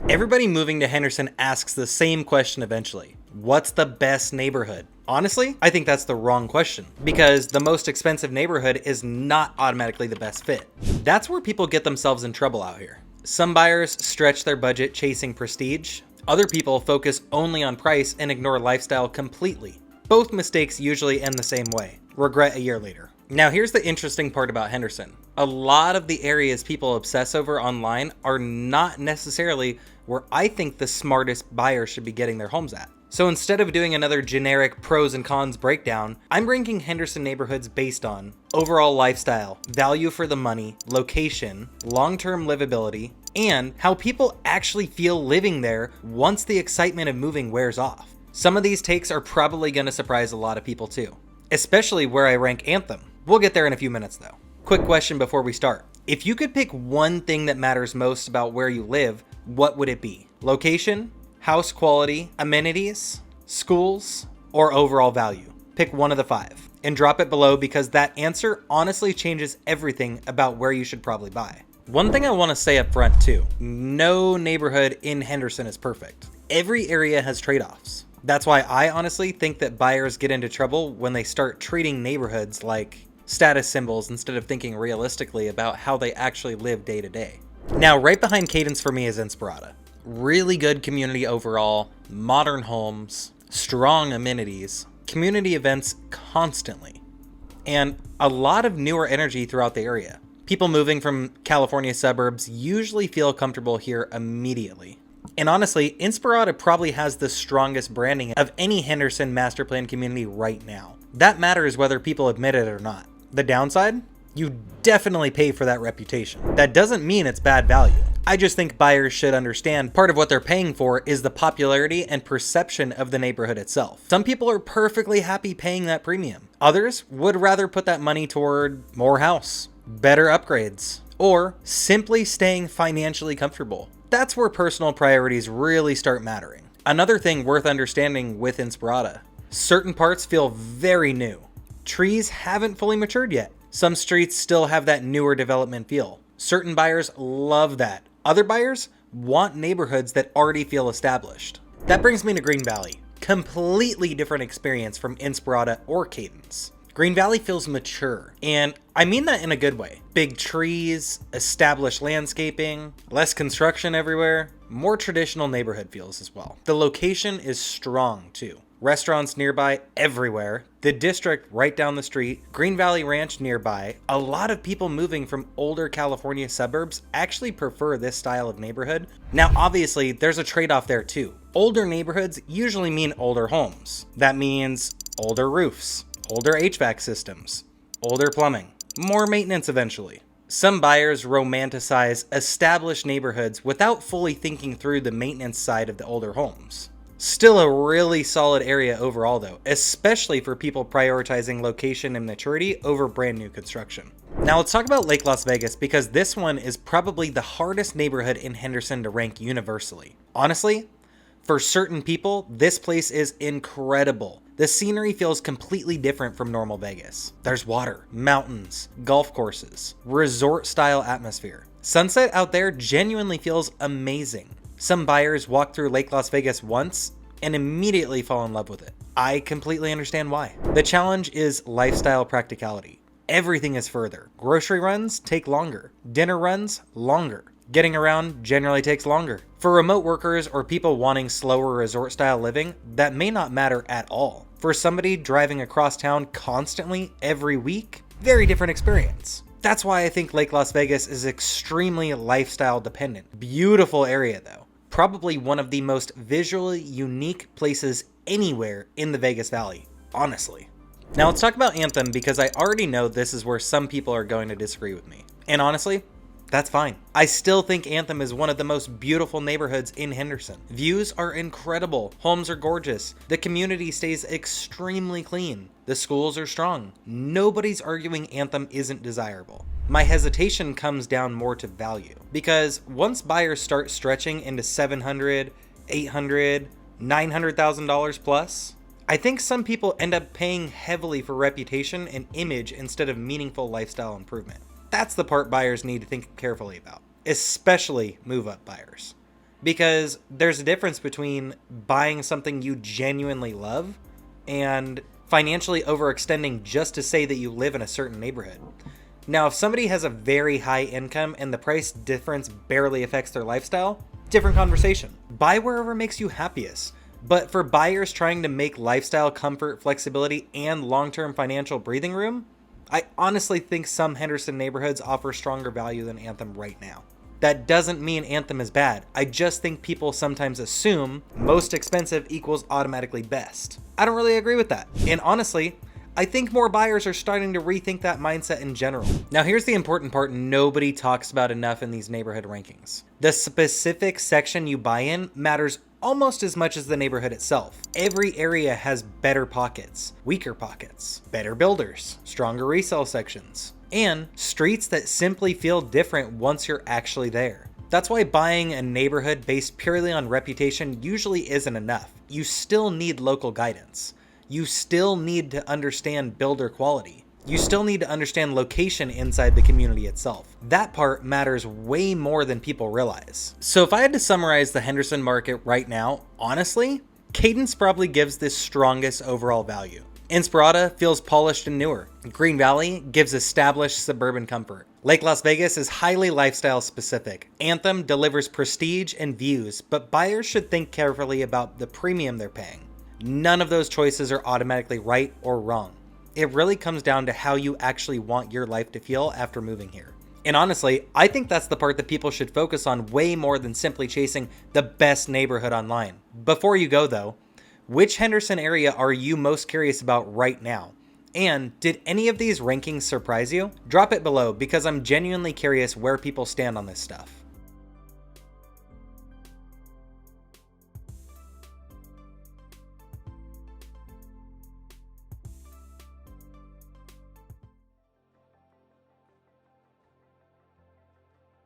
Everybody moving to Henderson asks the same question eventually. What's the best neighborhood? Honestly, I think that's the wrong question, because the most expensive neighborhood is not automatically the best fit. That's where people get themselves in trouble out here. Some buyers stretch their budget chasing prestige. Other people focus only on price and ignore lifestyle completely. Both mistakes usually end the same way. Regret a year later. Now here's the interesting part about Henderson. A lot of the areas people obsess over online are not necessarily where I think the smartest buyers should be getting their homes at. So instead of doing another generic pros and cons breakdown, I'm ranking Henderson neighborhoods based on overall lifestyle, value for the money, location, long-term livability, and how people actually feel living there once the excitement of moving wears off. Some of these takes are probably going to surprise a lot of people too, especially where I rank Anthem. We'll get there in a few minutes though. Quick question before we start. If you could pick one thing that matters most about where you live, what would it be? Location, house quality, amenities, schools, or overall value? Pick one of the five and drop it below, because that answer honestly changes everything about where you should probably buy. One thing I want to say up front too, no neighborhood in Henderson is perfect. Every area has trade-offs. That's why I honestly think that buyers get into trouble when they start treating neighborhoods like status symbols instead of thinking realistically about how they actually live day to day. Now, right behind Cadence for me is Inspirada. Really good community overall, modern homes, strong amenities, community events constantly, and a lot of newer energy throughout the area. People moving from California suburbs usually feel comfortable here immediately. And honestly, Inspirada probably has the strongest branding of any Henderson master plan community right now. That matters whether people admit it or not. The downside? You definitely pay for that reputation. That doesn't mean it's bad value. I just think buyers should understand part of what they're paying for is the popularity and perception of the neighborhood itself. Some people are perfectly happy paying that premium. Others would rather put that money toward more house, better upgrades, or simply staying financially comfortable. That's where personal priorities really start mattering. Another thing worth understanding with Inspirada, certain parts feel very new. Trees haven't fully matured yet. Some streets still have that newer development feel. Certain buyers love that. Other buyers want neighborhoods that already feel established. That brings me to Green Valley. Completely different experience from Inspirada or Cadence. Green Valley feels mature, and I mean that in a good way. Big trees, established landscaping, less construction everywhere, more traditional neighborhood feels as well. The location is strong too. Restaurants nearby everywhere, the district right down the street, Green Valley Ranch nearby. A lot of people moving from older California suburbs actually prefer this style of neighborhood. Now obviously there's a trade-off there too. Older neighborhoods usually mean older homes. That means older roofs, older HVAC systems, older plumbing, more maintenance eventually. Some buyers romanticize established neighborhoods without fully thinking through the maintenance side of the older homes. Still a really solid area overall though, especially for people prioritizing location and maturity over brand new construction. Now let's talk about Lake Las Vegas, because this one is probably the hardest neighborhood in Henderson to rank universally. Honestly, for certain people, this place is incredible. The scenery feels completely different from normal Vegas. There's water, mountains, golf courses, resort-style atmosphere. Sunset out there genuinely feels amazing. Some buyers walk through Lake Las Vegas once and immediately fall in love with it. I completely understand why. The challenge is lifestyle practicality. Everything is further. Grocery runs take longer. Dinner runs longer. Getting around generally takes longer. For remote workers or people wanting slower resort-style living, that may not matter at all. For somebody driving across town constantly every week, very different experience. That's why I think Lake Las Vegas is extremely lifestyle dependent. Beautiful area though. Probably one of the most visually unique places anywhere in the Vegas Valley, honestly. Now let's talk about Anthem, because I already know this is where some people are going to disagree with me. And honestly, that's fine. I still think Anthem is one of the most beautiful neighborhoods in Henderson. Views are incredible. Homes are gorgeous. The community stays extremely clean. The schools are strong. Nobody's arguing Anthem isn't desirable. My hesitation comes down more to value, because once buyers start stretching into $700,000, $800,000, $900,000 plus, I think some people end up paying heavily for reputation and image instead of meaningful lifestyle improvement. That's the part buyers need to think carefully about, especially move-up buyers. Because there's a difference between buying something you genuinely love and financially overextending just to say that you live in a certain neighborhood. Now, if somebody has a very high income and the price difference barely affects their lifestyle, different conversation. Buy wherever makes you happiest. But for buyers trying to make lifestyle comfort, flexibility, and long-term financial breathing room, I honestly think some Henderson neighborhoods offer stronger value than Anthem right now. That doesn't mean Anthem is bad. I just think people sometimes assume most expensive equals automatically best. I don't really agree with that. And honestly, I think more buyers are starting to rethink that mindset in general. Now here's the important part nobody talks about enough in these neighborhood rankings. The specific section you buy in matters almost as much as the neighborhood itself. Every area has better pockets, weaker pockets, better builders, stronger resale sections, and streets that simply feel different once you're actually there. That's why buying a neighborhood based purely on reputation usually isn't enough. You still need local guidance. You still need to understand builder quality. You still need to understand location inside the community itself. That part matters way more than people realize. So if I had to summarize the Henderson market right now, honestly, Cadence probably gives this strongest overall value. Inspirada feels polished and newer. Green Valley gives established suburban comfort. Lake Las Vegas is highly lifestyle specific. Anthem delivers prestige and views, but buyers should think carefully about the premium they're paying. None of those choices are automatically right or wrong. It really comes down to how you actually want your life to feel after moving here. And honestly, I think that's the part that people should focus on way more than simply chasing the best neighborhood online. Before you go though, which Henderson area are you most curious about right now? And did any of these rankings surprise you? Drop it below because I'm genuinely curious where people stand on this stuff.